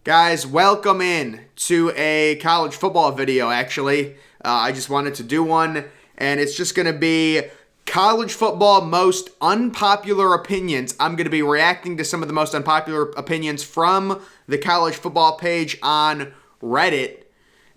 Guys, welcome in to a college football video, actually. I just wanted to do one, and it's just going to be college football most unpopular opinions. I'm going to be reacting to some of the most unpopular opinions from the college football page on Reddit.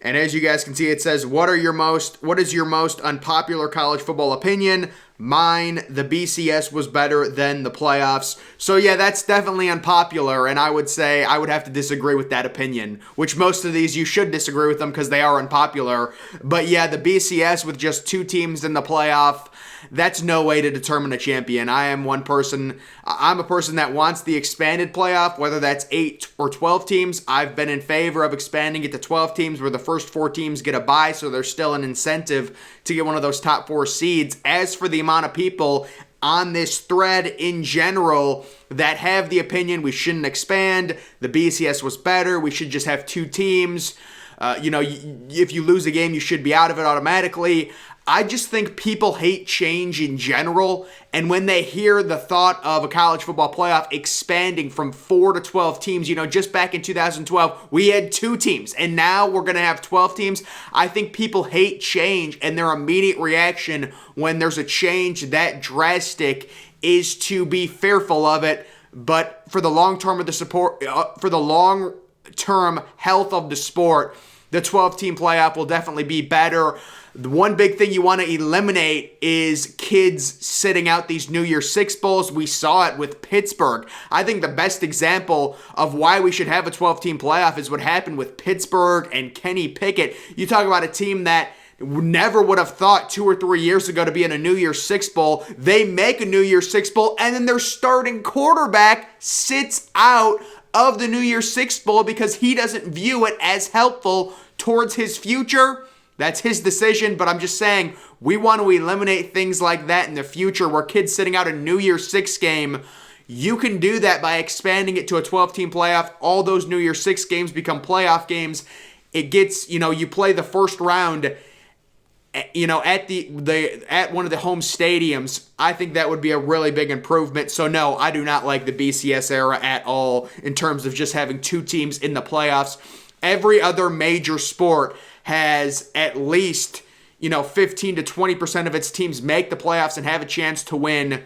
And as you guys can see, it says, what is your most unpopular college football opinion? Mine, the BCS was better than the playoffs. So yeah, that's definitely unpopular, and I would say I would have to disagree with that opinion, which most of these you should disagree with them because they are unpopular. But yeah, the BCS with just two teams in the playoff, that's no way to determine a champion. I'm a person that wants the expanded playoff, whether that's 8 or 12 teams. I've been in favor of expanding it to 12 teams where the first 4 teams get a bye, so there's still an incentive to get one of those top 4 seeds. As for the amount of people on this thread in general that have the opinion we shouldn't expand, the BCS was better, we should just have 2 teams, if you lose a game, you should be out of it automatically. I just think people hate change in general, and when they hear the thought of a college football playoff expanding from 4 to 12 teams, just back in 2012, we had 2 teams, and now we're going to have 12 teams. I think people hate change, and their immediate reaction when there's a change that drastic is to be fearful of it. But for the long term of the support, for the long term health of the sport, the 12-team playoff will definitely be better. The one big thing you want to eliminate is kids sitting out these New Year's Six Bowls. We saw it with Pittsburgh. I think the best example of why we should have a 12-team playoff is what happened with Pittsburgh and Kenny Pickett. You talk about a team that never would have thought 2 or 3 years ago to be in a New Year's Six Bowl. They make a New Year's Six Bowl, and then their starting quarterback sits out of the New Year's Six Bowl because he doesn't view it as helpful towards his future. That's his decision, but I'm just saying we want to eliminate things like that in the future where kids sitting out a New Year's Six game. You can do that by expanding it to a 12-team playoff. All those New Year's Six games become playoff games. It gets, you play the first round, at one of the home stadiums. I think that would be a really big improvement. So no, I do not like the BCS era at all in terms of just having 2 teams in the playoffs. Every other major sport has at least, 15 to 20% of its teams make the playoffs and have a chance to win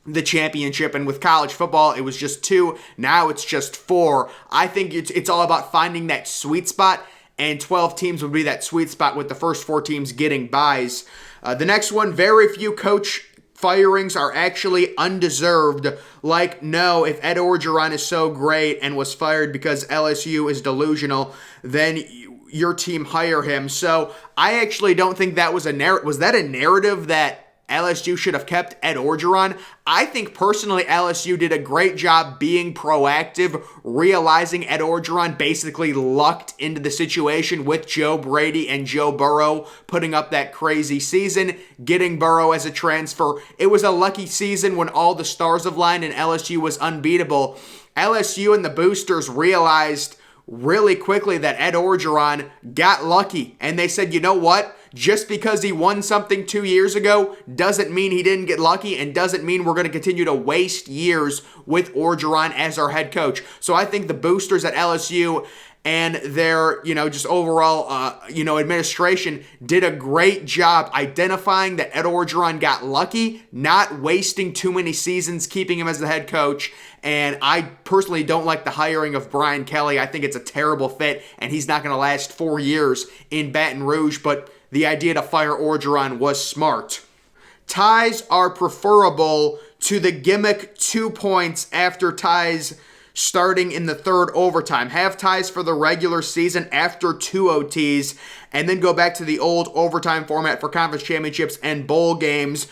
the championship. And with college football, it was just 2. Now it's just 4. I think it's all about finding that sweet spot, and 12 teams would be that sweet spot with the first 4 teams getting byes. The next one, very few coach firings are actually undeserved. Like, no, if Ed Orgeron is so great and was fired because LSU is delusional, then your team hire him. So I actually don't think that was was that a narrative that LSU should have kept Ed Orgeron? I think personally LSU did a great job being proactive, realizing Ed Orgeron basically lucked into the situation with Joe Brady and Joe Burrow putting up that crazy season, getting Burrow as a transfer. It was a lucky season when all the stars have aligned and LSU was unbeatable. LSU and the boosters realized really quickly that Ed Orgeron got lucky, and they said, you know what? Just because he won something 2 years ago doesn't mean he didn't get lucky, and doesn't mean we're going to continue to waste years with Orgeron as our head coach. So I think the boosters at LSU and their, just overall, administration did a great job identifying that Ed Orgeron got lucky, not wasting too many seasons keeping him as the head coach. And I personally don't like the hiring of Brian Kelly. I think it's a terrible fit, and he's not going to last 4 years in Baton Rouge, but the idea to fire Orgeron was smart. Ties are preferable to the gimmick 2 points after ties starting in the 3rd overtime. Have ties for the regular season after 2 OTs, and then go back to the old overtime format for conference championships and bowl games.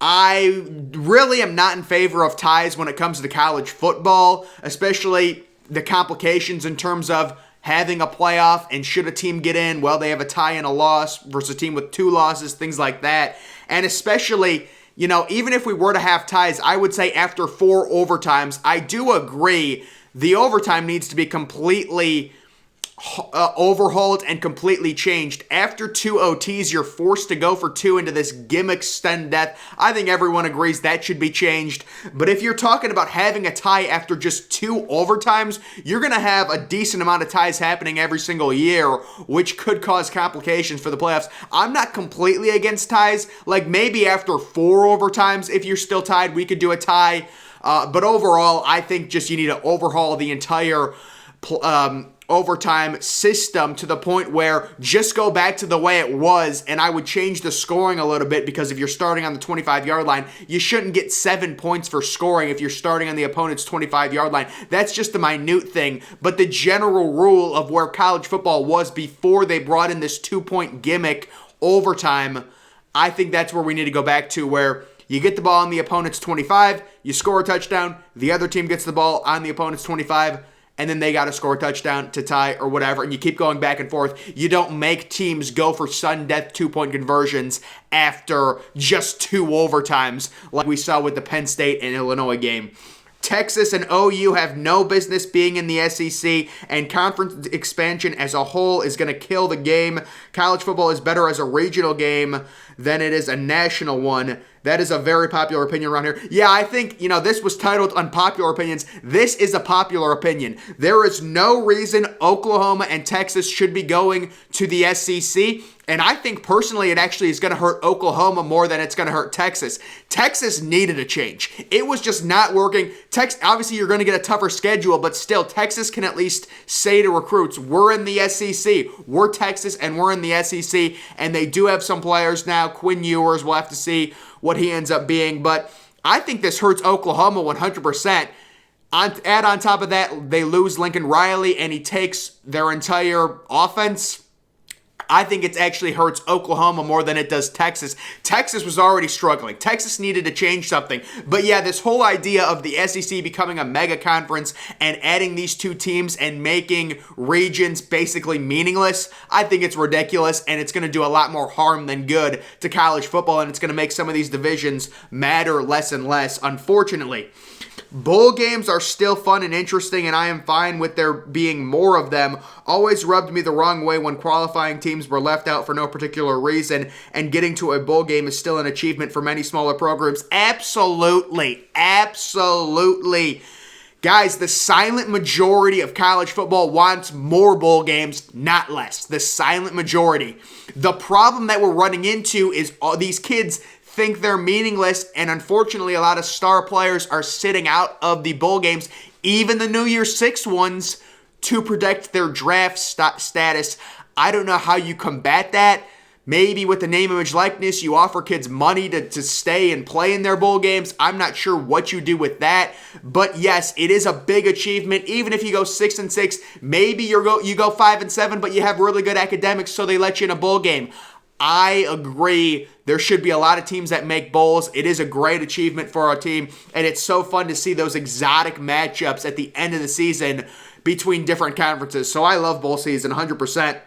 I really am not in favor of ties when it comes to college football, especially the complications in terms of having a playoff and should a team get in, well, they have a tie and a loss versus a team with 2 losses, things like that. And especially, even if we were to have ties, I would say after 4 overtimes, I do agree the overtime needs to be completely overhauled and completely changed. After 2 OTs, you're forced to go for 2 into this gimmick stun death. I think everyone agrees that should be changed. But if you're talking about having a tie after just 2 overtimes, you're going to have a decent amount of ties happening every single year, which could cause complications for the playoffs. I'm not completely against ties. Like maybe after 4 overtimes, if you're still tied, we could do a tie. But overall, I think just you need to overhaul the entire overtime system to the point where just go back to the way it was, and I would change the scoring a little bit, because if you're starting on the 25-yard line, you shouldn't get 7 points for scoring if you're starting on the opponent's 25-yard line. That's just a minute thing, but the general rule of where college football was before they brought in this 2-point gimmick overtime, I think that's where we need to go back to, where you get the ball on the opponent's 25, you score a touchdown, the other team gets the ball on the opponent's 25, and then they got to score a touchdown to tie or whatever, and you keep going back and forth. You don't make teams go for sudden death 2-point conversions after just 2 overtimes like we saw with the Penn State and Illinois game. Texas and OU have no business being in the SEC, and conference expansion as a whole is going to kill the game. College football is better as a regional game than it is a national one. That is a very popular opinion around here. Yeah, I think, this was titled Unpopular Opinions. This is a popular opinion. There is no reason Oklahoma and Texas should be going to the SEC. And I think personally it actually is going to hurt Oklahoma more than it's going to hurt Texas. Texas needed a change. It was just not working. Obviously, you're going to get a tougher schedule, but still, Texas can at least say to recruits, we're in the SEC. We're Texas, and we're in the SEC. And they do have some players now. Quinn Ewers, we'll have to see what he ends up being. But I think this hurts Oklahoma 100%. Add on top of that, they lose Lincoln Riley, and he takes their entire offense. I think it actually hurts Oklahoma more than it does Texas. Texas was already struggling. Texas needed to change something. But yeah, this whole idea of the SEC becoming a mega conference and adding these 2 teams and making regions basically meaningless, I think it's ridiculous, and it's going to do a lot more harm than good to college football, and it's going to make some of these divisions matter less and less, unfortunately. Bowl games are still fun and interesting, and I am fine with there being more of them. Always rubbed me the wrong way when qualifying teams were left out for no particular reason, and getting to a bowl game is still an achievement for many smaller programs. Absolutely. Absolutely. Guys, the silent majority of college football wants more bowl games, not less. The silent majority. The problem that we're running into is all these kids think they're meaningless, and unfortunately a lot of star players are sitting out of the bowl games, even the New Year's Six ones, to protect their draft status. I don't know how you combat that. Maybe with the name, image, likeness, you offer kids money to stay and play in their bowl games. I'm not sure what you do with that, but yes, it is a big achievement. Even if you go 6-6, maybe you go 5-7, but you have really good academics, so they let you in a bowl game. I agree. There should be a lot of teams that make bowls. It is a great achievement for our team, and it's so fun to see those exotic matchups at the end of the season between different conferences. So I love bowl season 100%.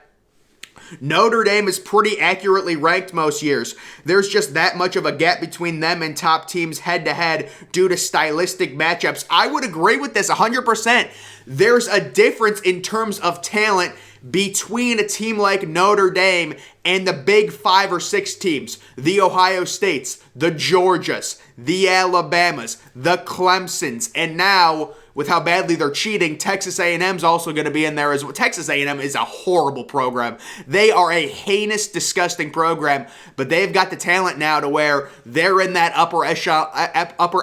Notre Dame is pretty accurately ranked most years. There's just that much of a gap between them and top teams head-to-head due to stylistic matchups. I would agree with this 100%. There's a difference in terms of talent between a team like Notre Dame and the big 5 or 6 teams, the Ohio States, the Georgias, the Alabamas, the Clemsons, and now with how badly they're cheating, Texas A&M's also going to be in there as well. Texas A&M is a horrible program. They are a heinous, disgusting program, but they've got the talent now to where they're in that upper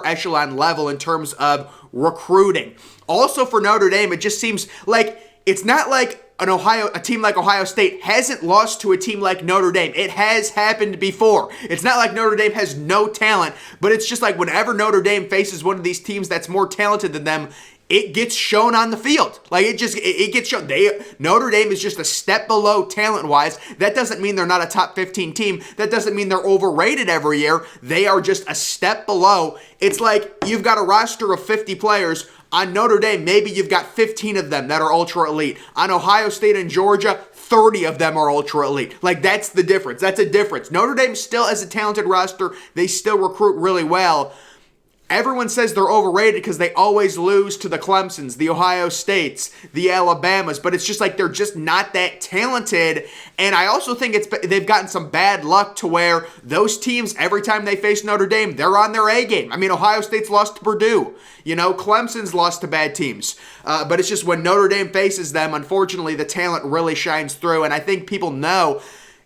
echelon level in terms of recruiting. Also for Notre Dame, it just seems like it's not like a team like Ohio State hasn't lost to a team like Notre Dame. It has happened before. It's not like Notre Dame has no talent, but it's just like whenever Notre Dame faces one of these teams that's more talented than them, it gets shown on the field. Like it gets shown. Notre Dame is just a step below talent-wise. That doesn't mean they're not a top 15 team. That doesn't mean they're overrated every year. They are just a step below. It's like you've got a roster of 50 players. On Notre Dame, maybe you've got 15 of them that are ultra elite. On Ohio State and Georgia, 30 of them are ultra elite. Like, that's the difference. That's a difference. Notre Dame still has a talented roster. They still recruit really well. Everyone says they're overrated because they always lose to the Clemsons, the Ohio States, the Alabamas, but it's just like they're just not that talented. And I also think they've gotten some bad luck to where those teams, every time they face Notre Dame, they're on their A game. I mean, Ohio State's lost to Purdue. Clemson's lost to bad teams. But it's just when Notre Dame faces them, unfortunately, the talent really shines through. And I think people know,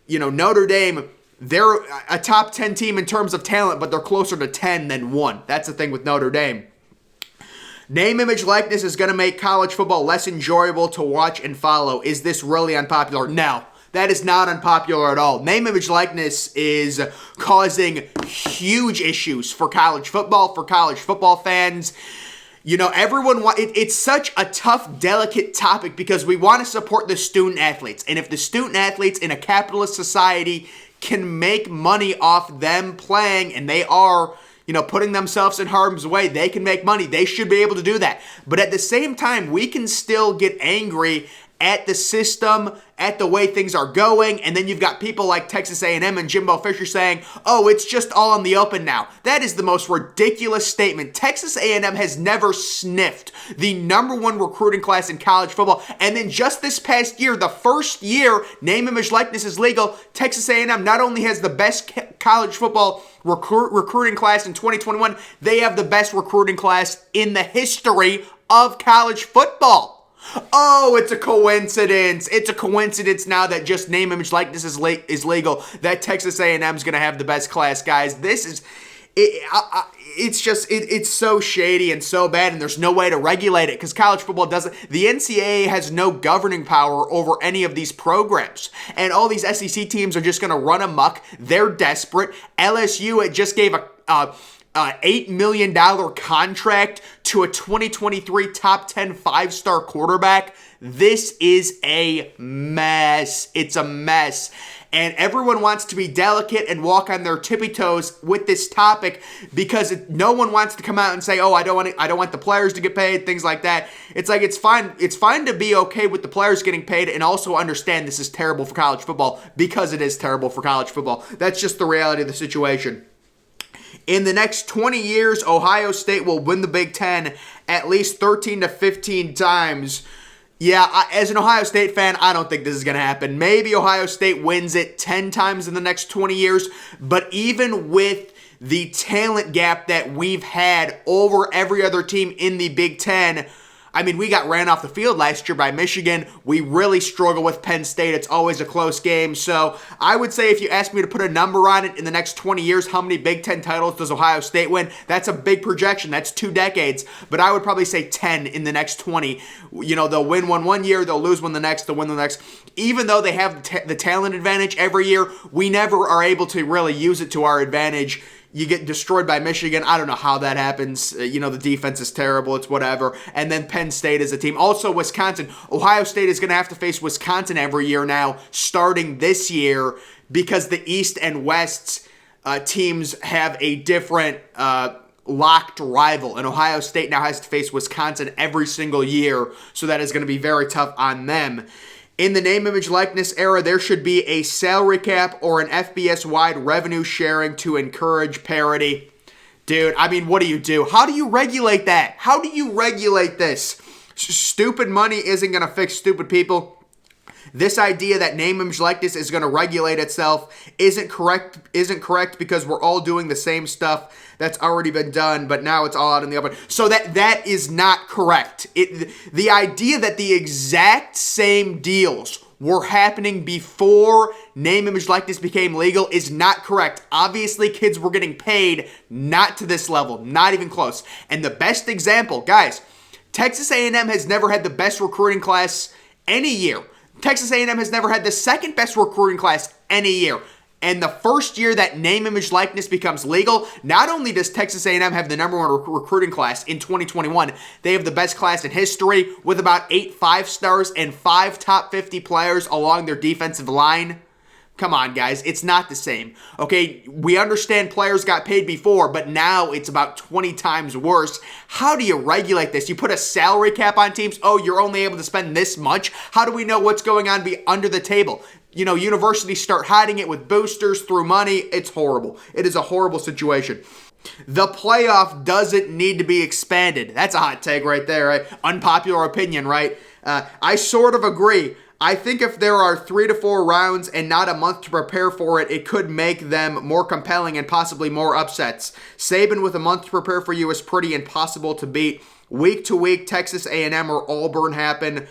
Notre Dame, they're a top 10 team in terms of talent, but they're closer to 10 than 1. That's the thing with Notre Dame. Name, image, likeness is going to make college football less enjoyable to watch and follow. Is this really unpopular? No, that is not unpopular at all. Name, image, likeness is causing huge issues for college football fans. It's such a tough, delicate topic because we want to support the student athletes. And if the student athletes in a capitalist society can make money off them playing, and they are, putting themselves in harm's way, they can make money. They should be able to do that. But at the same time, we can still get angry at the system, at the way things are going, and then you've got people like Texas A&M and Jimbo Fisher saying, oh, it's just all in the open now. That is the most ridiculous statement. Texas A&M has never sniffed the number 1 recruiting class in college football, and then just this past year, the first year name, image, likeness is legal, Texas A&M not only has the best college football recruiting class in 2021, they have the best recruiting class in the history of college football. Oh, it's a coincidence. It's a coincidence now that just name, image, likeness is legal, that Texas A&M is going to have the best class, guys. This is, it's so shady and so bad, and there's no way to regulate it because college football doesn't, the NCAA has no governing power over any of these programs, and all these SEC teams are just going to run amok. They're desperate. LSU, it just gave a $8 million contract to a 2023 top 10 5-star quarterback. This is a mess. It's a mess. And everyone wants to be delicate and walk on their tippy toes with this topic because no one wants to come out and say, oh, I don't want the players to get paid, things like that. It's like, it's fine to be okay with the players getting paid and also understand this is terrible for college football because it is terrible for college football. That's just the reality of the situation. In the next 20 years, Ohio State will win the Big Ten at least 13 to 15 times. Yeah, as an Ohio State fan, I don't think this is going to happen. Maybe Ohio State wins it 10 times in the next 20 years, but even with the talent gap that we've had over every other team in the Big Ten, I mean, we got ran off the field last year by Michigan. We really struggle with Penn State. It's always a close game. So I would say if you ask me to put a number on it in the next 20 years, how many Big Ten titles does Ohio State win? That's a big projection. That's 2 decades. But I would probably say 10 in the next 20. They'll win one year, they'll lose one the next, they'll win the next. Even though they have the talent advantage every year, we never are able to really use it to our advantage. You get destroyed by Michigan. I don't know how that happens. The defense is terrible. It's whatever. And then Penn State is a team. Also, Wisconsin. Ohio State is going to have to face Wisconsin every year now, starting this year, because the East and West teams have a different locked rival. And Ohio State now has to face Wisconsin every single year, so that is going to be very tough on them. In the name, image, likeness era, there should be a salary cap or an FBS-wide revenue sharing to encourage parity. Dude, I mean, what do you do? How do you regulate that? How do you regulate this? Stupid money isn't going to fix stupid people. This idea that name, image, likeness is going to regulate itself isn't correct because we're all doing the same stuff that's already been done, but now it's all out in the open. So that is not correct. The idea that the exact same deals were happening before name, image, likeness became legal is not correct. Obviously, kids were getting paid not to this level, not even close. And the best example, guys, Texas A&M has never had the best recruiting class any year. Texas A&M has never had the second best recruiting class any year. And the first year that name, image, likeness becomes legal, not only does Texas A&M have the number 1 recruiting class in 2021, they have the best class in history with about 8 5-stars and 5 top 50 players along their defensive line. Come on, guys. It's not the same. Okay, we understand players got paid before, but now it's about 20 times worse. How do you regulate this? You put a salary cap on teams? Oh, you're only able to spend this much? How do we know what's going on under the table? Universities start hiding it with boosters through money. It's horrible. It is a horrible situation. The playoff doesn't need to be expanded. That's a hot take right there, right? Unpopular opinion, right? I sort of agree. I think if there are 3 to 4 rounds and not a month to prepare for it, it could make them more compelling and possibly more upsets. Saban with a month to prepare for you is pretty impossible to beat. Week to week, Texas A&M or Auburn happen.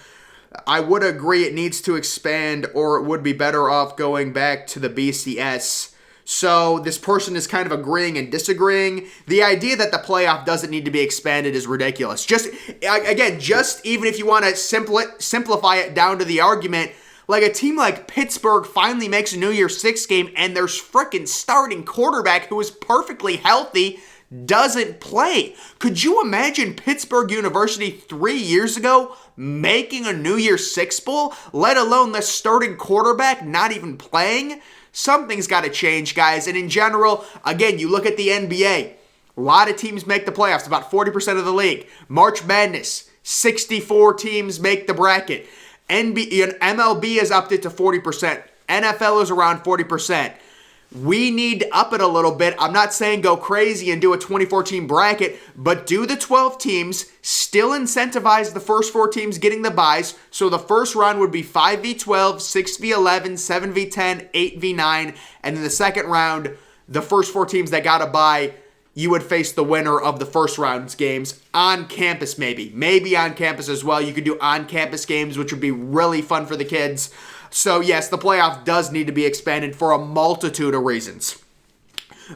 I would agree it needs to expand, or it would be better off going back to the BCS. So this person is kind of agreeing and disagreeing. The idea that the playoff doesn't need to be expanded is ridiculous. Just even if you want to simplify it down to the argument, like a team like Pittsburgh finally makes a New Year's Six game and their freaking starting quarterback, who is perfectly healthy, doesn't play. Could you imagine Pittsburgh University 3 years ago making a New Year's Six bowl, let alone the starting quarterback not even playing? Something's got to change, guys. And in general, again, you look at the NBA. A lot of teams make the playoffs, about 40% of the league. March Madness, 64 teams make the bracket. MLB has upped it to 40%. NFL is around 40%. We need to up it a little bit. I'm not saying go crazy and do a 24-team bracket, but do the 12 teams, still incentivize the first 4 teams getting the byes. So the first round would be 5v12, 6v11, 7v10, 8v9, and then the second round, the first 4 teams that got a bye, you would face the winner of the first round's games on campus maybe. Maybe on campus as well. You could do on-campus games, which would be really fun for the kids. So yes, the playoff does need to be expanded for a multitude of reasons.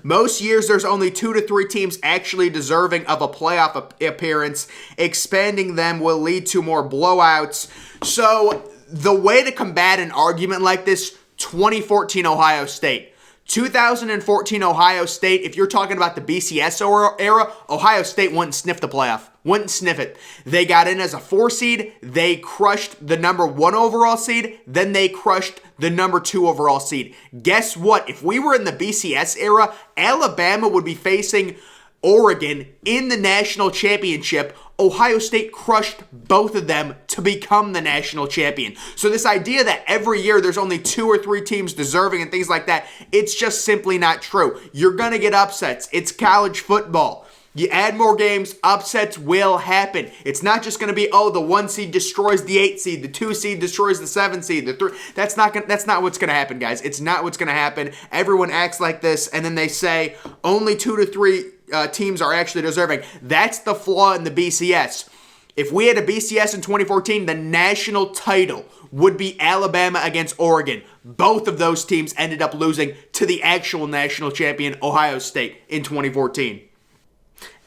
Most years, there's only 2 to 3 teams actually deserving of a playoff appearance. Expanding them will lead to more blowouts. So the way to combat an argument like this, 2014 Ohio State. 2014 Ohio State, if you're talking about the BCS era, Ohio State wouldn't sniff the playoff. Wouldn't sniff it. They got in as a 4 seed. They crushed the number 1 overall seed. Then they crushed the number 2 overall seed. Guess what? If we were in the BCS era, Alabama would be facing Oregon in the national championship. Ohio State crushed both of them to become the national champion. So this idea that every year there's only 2 or 3 teams deserving and things like that, it's just simply not true. You're going to get upsets. It's college football. You add more games, upsets will happen. It's not just going to be, the 1 seed destroys the 8 seed, the 2 seed destroys the 7 seed, the 3. That's not what's going to happen, guys. It's not what's going to happen. Everyone acts like this, and then they say only 2 to 3 teams are actually deserving. That's the flaw in the BCS. If we had a BCS in 2014, the national title would be Alabama against Oregon. Both of those teams ended up losing to the actual national champion, Ohio State, in 2014.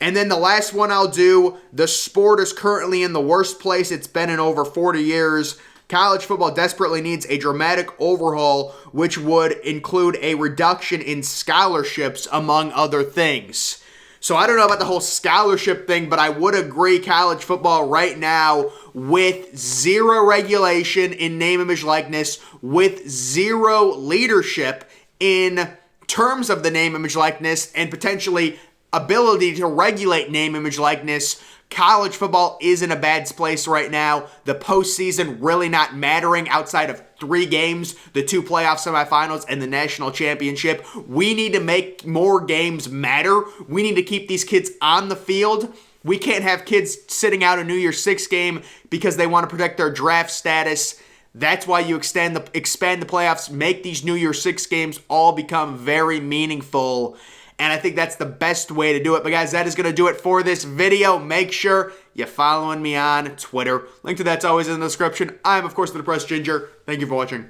And then the last one I'll do, the sport is currently in the worst place it's been in over 40 years. College football desperately needs a dramatic overhaul, which would include a reduction in scholarships, among other things. So I don't know about the whole scholarship thing, but I would agree college football right now, with 0 regulation in name, image, likeness, with 0 leadership in terms of the name, image, likeness, and potentially ability to regulate name, image, likeness, college football is in a bad place right now. The postseason really not mattering outside of 3 games, the 2 playoff semifinals and the national championship. We need to make more games matter. We need to keep these kids on the field. We can't have kids sitting out a New Year's Six game because they want to protect their draft status. That's why you expand the playoffs, make these New Year's Six games all become very meaningful. And I think that's the best way to do it. But guys, that is going to do it for this video. Make sure you're following me on Twitter. Link to that's always in the description. I'm, of course, the Depressed Ginger. Thank you for watching.